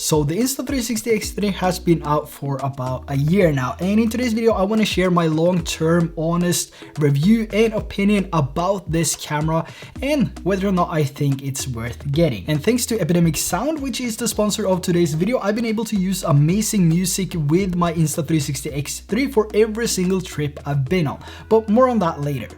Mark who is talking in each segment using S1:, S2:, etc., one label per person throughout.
S1: So the Insta360 X3 has been out for about a year now, and in today's video I want to share my long-term honest review and opinion about this camera and whether or not I think it's worth getting. And thanks to Epidemic Sound, which is the sponsor of today's video, I've been able to use amazing music with my Insta360 X3 for every single trip I've been on, but more on that later.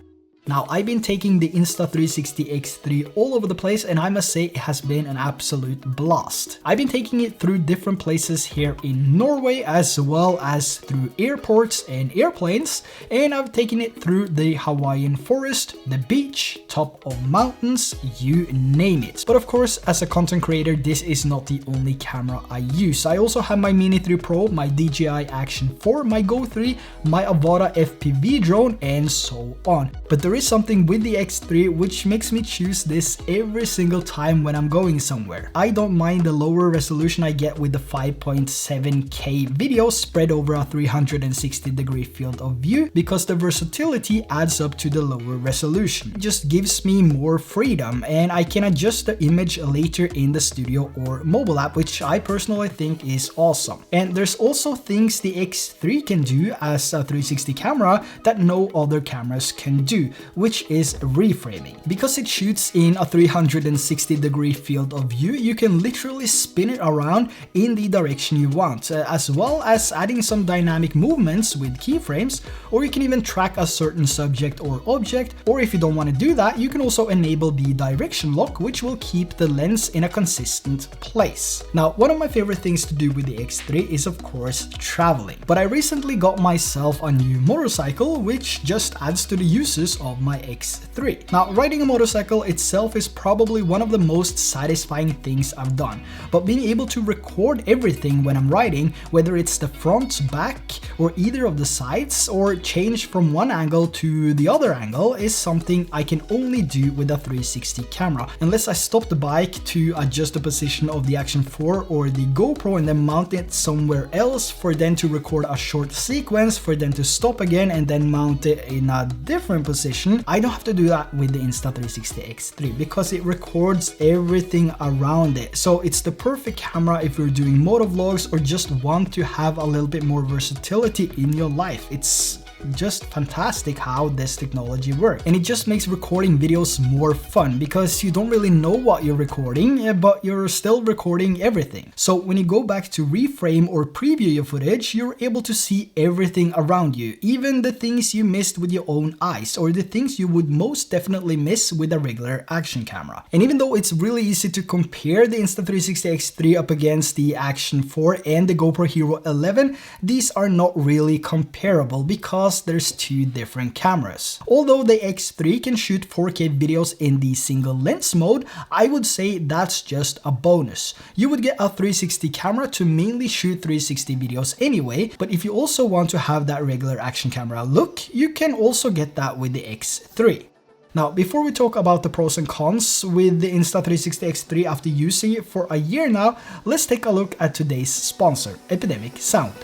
S1: Now, I've been taking the Insta360 X3 all over the place, and I must say it has been an absolute blast. I've been taking it through different places here in Norway, as well as through airports and airplanes, and I've taken it through the Hawaiian forest, the beach, top of mountains, you name it. But of course, as a content creator, this is not the only camera I use. I also have my Mini 3 Pro, my DJI Action 4, my Go 3, my Avata FPV drone, and so on. But there is something with the X3 which makes me choose this every single time when I'm going somewhere. I don't mind the lower resolution I get with the 5.7K video spread over a 360-degree field of view, because the versatility adds up to the lower resolution. It just gives me more freedom, and I can adjust the image later in the studio or mobile app, which I personally think is awesome. And there's also things the X3 can do as a 360 camera that no other cameras can do, which is reframing. Because it shoots in a 360-degree field of view, you can literally spin it around in the direction you want, as well as adding some dynamic movements with keyframes, or you can even track a certain subject or object, or if you don't want to do that, you can also enable the direction lock, which will keep the lens in a consistent place. Now, one of my favorite things to do with the X3 is of course traveling, but I recently got myself a new motorcycle, which just adds to the uses of my X3. Now, riding a motorcycle itself is probably one of the most satisfying things I've done, but being able to record everything when I'm riding, whether it's the front, back, or either of the sides, or change from one angle to the other angle, is something I can only do with a 360 camera, unless I stop the bike to adjust the position of the Action 4 or the GoPro and then mount it somewhere else for then to record a short sequence, for then to stop again and then mount it in a different position. I don't have to do that with the Insta360 X3 because it records everything around it. So it's the perfect camera if you're doing motovlogs or just want to have a little bit more versatility in your life. It's just fantastic how this technology works, and it just makes recording videos more fun because you don't really know what you're recording, but you're still recording everything. So when you go back to reframe or preview your footage, you're able to see everything around you, even the things you missed with your own eyes, or the things you would most definitely miss with a regular action camera. And even though it's really easy to compare the Insta360 X3 up against the Action 4 and the GoPro Hero 11, these are not really comparable because there's two different cameras. Although the X3 can shoot 4K videos in the single lens mode, I would say that's just a bonus. You would get a 360 camera to mainly shoot 360 videos anyway, but if you also want to have that regular action camera look, you can also get that with the X3. Now, before we talk about the pros and cons with the Insta360 X3 after using it for a year now, let's take a look at today's sponsor, Epidemic Sound.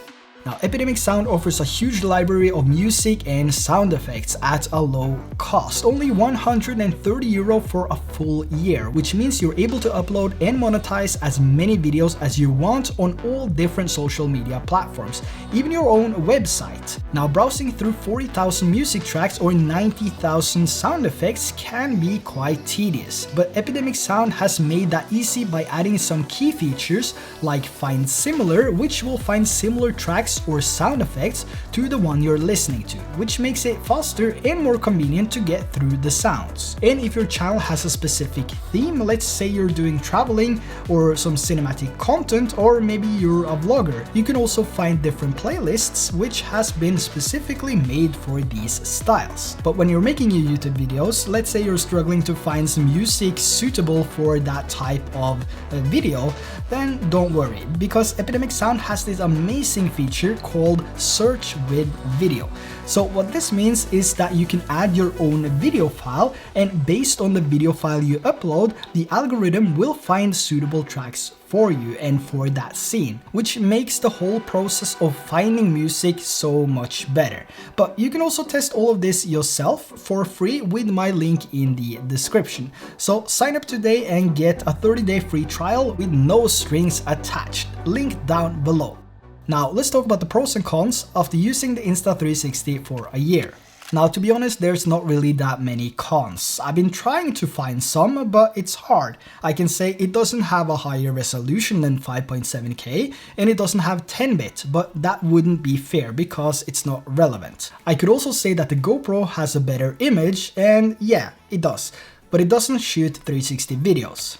S1: Now, Epidemic Sound offers a huge library of music and sound effects at a low cost, only €130 for a full year, which means you're able to upload and monetize as many videos as you want on all different social media platforms, even your own website. Now, browsing through 40,000 music tracks or 90,000 sound effects can be quite tedious, but Epidemic Sound has made that easy by adding some key features like Find Similar, which will find similar tracks or sound effects to the one you're listening to, which makes it faster and more convenient to get through the sounds. And if your channel has a specific theme, let's say you're doing traveling or some cinematic content, or maybe you're a vlogger, you can also find different playlists which has been specifically made for these styles. But when you're making your YouTube videos, let's say you're struggling to find some music suitable for that type of video, then don't worry, because Epidemic Sound has this amazing feature feature called Search with Video. So what this means is that you can add your own video file, and based on the video file you upload, the algorithm will find suitable tracks for you and for that scene, which makes the whole process of finding music so much better. But you can also test all of this yourself for free with my link in the description. So sign up today and get a 30-day free trial with no strings attached, link down below. Now let's talk about the pros and cons after using the Insta360 for a year. Now, to be honest, there's not really that many cons. I've been trying to find some, but it's hard. I can say it doesn't have a higher resolution than 5.7K, and it doesn't have 10-bit, but that wouldn't be fair because it's not relevant. I could also say that the GoPro has a better image, and yeah, it does, but it doesn't shoot 360 videos.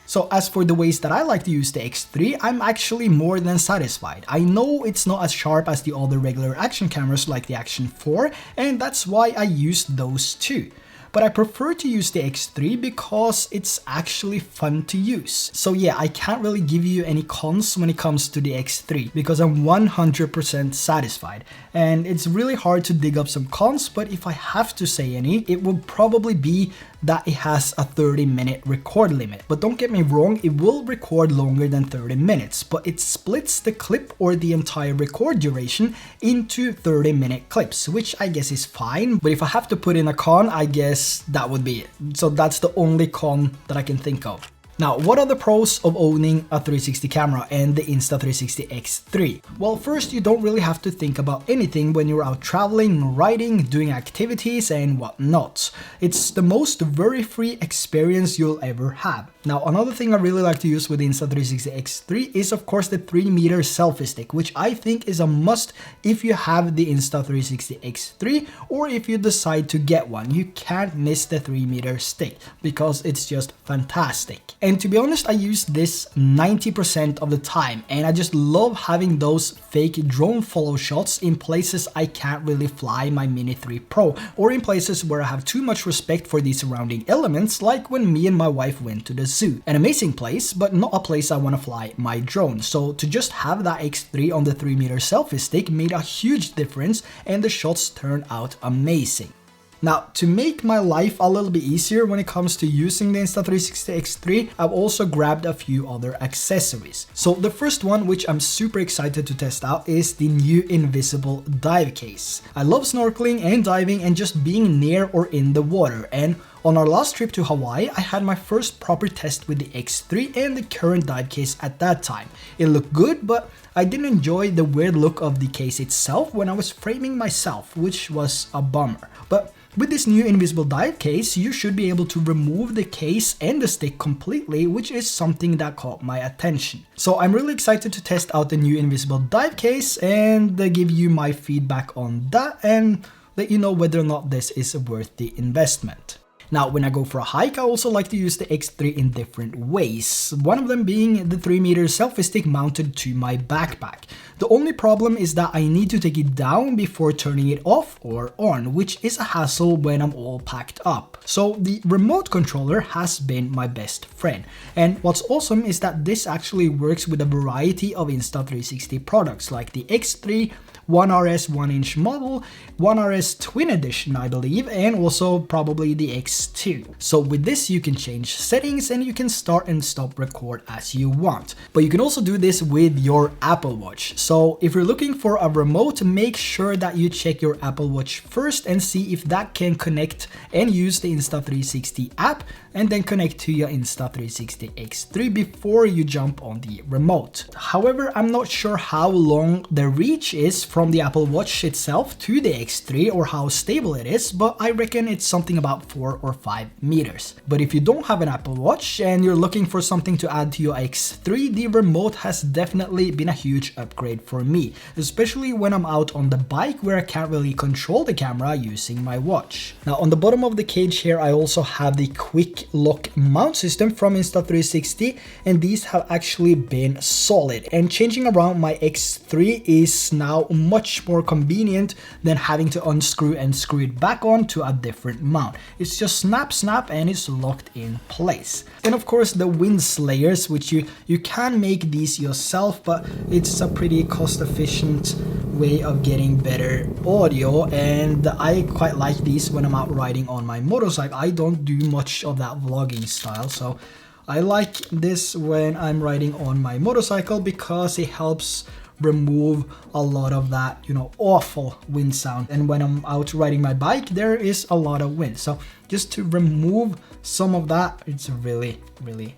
S1: So as for the ways that I like to use the X3, I'm actually more than satisfied. I know it's not as sharp as the other regular action cameras like the Action 4, and that's why I used those too. But I prefer to use the X3 because it's actually fun to use. So yeah, I can't really give you any cons when it comes to the X3 because I'm 100% satisfied. And it's really hard to dig up some cons, but if I have to say any, it would probably be that it has a 30-minute record limit. But don't get me wrong, it will record longer than 30 minutes, but it splits the clip or the entire record duration into 30-minute clips, which I guess is fine. But if I have to put in a con, I guess that would be it. So that's the only con that I can think of. Now, what are the pros of owning a 360 camera and the Insta360 X3? Well, first, you don't really have to think about anything when you're out traveling, riding, doing activities and whatnot. It's the most worry-free experience you'll ever have. Now, another thing I really like to use with the Insta360 X3 is of course the 3-meter selfie stick, which I think is a must if you have the Insta360 X3 or if you decide to get one. You can't miss the 3-meter stick because it's just fantastic. And to be honest, I use this 90% of the time, and I just love having those fake drone follow shots in places I can't really fly my Mini 3 Pro, or in places where I have too much respect for the surrounding elements, like when me and my wife went to the zoo. An amazing place, but not a place I want to fly my drone. So to just have that X3 on the 3-meter selfie stick made a huge difference, and the shots turned out amazing. Now, to make my life a little bit easier when it comes to using the Insta360 X3, I've also grabbed a few other accessories. So the first one, which I'm super excited to test out, is the new invisible dive case. I love snorkeling and diving and just being near or in the water, and on our last trip to Hawaii, I had my first proper test with the X3 and the current dive case at that time. It looked good, but I didn't enjoy the weird look of the case itself when I was framing myself, which was a bummer. But with this new invisible dive case, you should be able to remove the case and the stick completely, which is something that caught my attention. So I'm really excited to test out the new invisible dive case and give you my feedback on that and let you know whether or not this is worth the investment. Now, when I go for a hike, I also like to use the X3 in different ways, one of them being the 3-meter selfie stick mounted to my backpack. The only problem is that I need to take it down before turning it off or on, which is a hassle when I'm all packed up. So the remote controller has been my best friend. And what's awesome is that this actually works with a variety of Insta360 products like the X3, 1RS 1-inch model, 1RS Twin Edition I believe, and also probably the X2. So with this you can change settings and you can start and stop record as you want. But you can also do this with your Apple Watch. So if you're looking for a remote, make sure that you check your Apple Watch first and see if that can connect and use the Insta360 app, and then connect to your Insta360 X3 before you jump on the remote. However, I'm not sure how long the reach is from the Apple Watch itself to the X3 or how stable it is, but I reckon it's something about 4 or 5 meters. But if you don't have an Apple Watch and you're looking for something to add to your X3, the remote has definitely been a huge upgrade for me, especially when I'm out on the bike where I can't really control the camera using my watch. Now on the bottom of the cage here, I also have the quick lock mount system from Insta360, and these have actually been solid, and changing around my X3 is now much more convenient than having to unscrew and screw it back on to a different mount. It's just snap, snap, and it's locked in place. And of course the wind slayers, which you can make these yourself, but it's a pretty cost efficient way of getting better audio, and I quite like these when I'm out riding on my motorcycle. I don't do much of that vlogging style, so I like this when I'm riding on my motorcycle because it helps remove a lot of that, you know, awful wind sound. And when I'm out riding my bike, there is a lot of wind, so just to remove some of that, it's really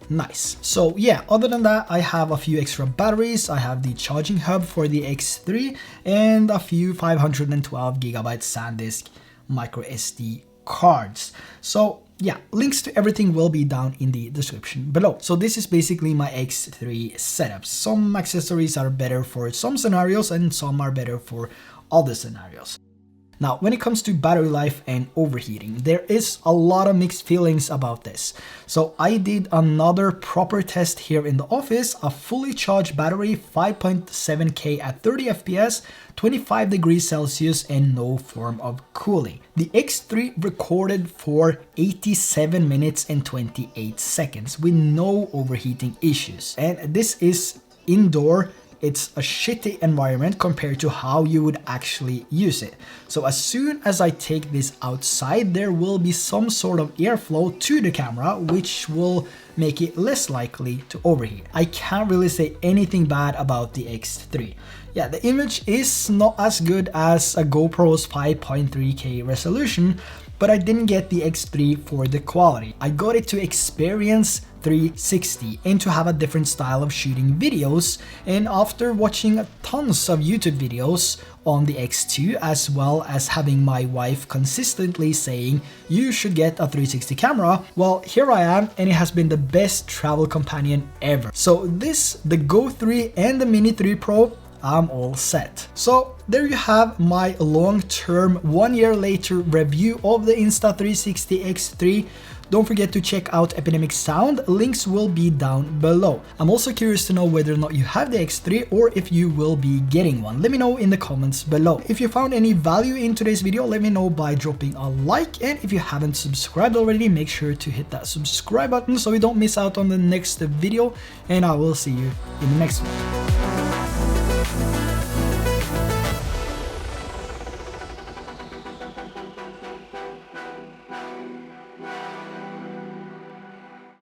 S1: nice. So yeah, other than that, I have a few extra batteries. I have the charging hub for the X3 and a few 512 gigabyte SanDisk micro SD cards. So yeah, links to everything will be down in the description below. So this is basically my X3 setup. Some accessories are better for some scenarios and some are better for other scenarios. Now, when it comes to battery life and overheating, there is a lot of mixed feelings about this. So I did another proper test here in the office, a fully charged battery, 5.7K at 30 FPS, 25 degrees Celsius, and no form of cooling. The X3 recorded for 87 minutes and 28 seconds with no overheating issues. And this is indoor. It's a shitty environment compared to how you would actually use it. So as soon as I take this outside, there will be some sort of airflow to the camera, which will make it less likely to overheat. I can't really say anything bad about the X3. Yeah, the image is not as good as a GoPro's 5.3K resolution, but I didn't get the X3 for the quality. I got it to experience 360 and to have a different style of shooting videos. And after watching tons of YouTube videos on the X2, as well as having my wife consistently saying you should get a 360 camera, well, here I am, and it has been the best travel companion ever. So this, the Go 3 and the Mini 3 Pro, I'm all set. So there you have my long-term 1 year later review of the Insta360 X3. Don't forget to check out Epidemic sound, links will be down below. I'm also curious to know whether or not you have the X3 or if you will be getting one. Let me know in the comments below. If you found any value in today's video, let me know by dropping a like, and if you haven't subscribed already, make sure to hit that subscribe button so you don't miss out on the next video, and I will see you in the next one.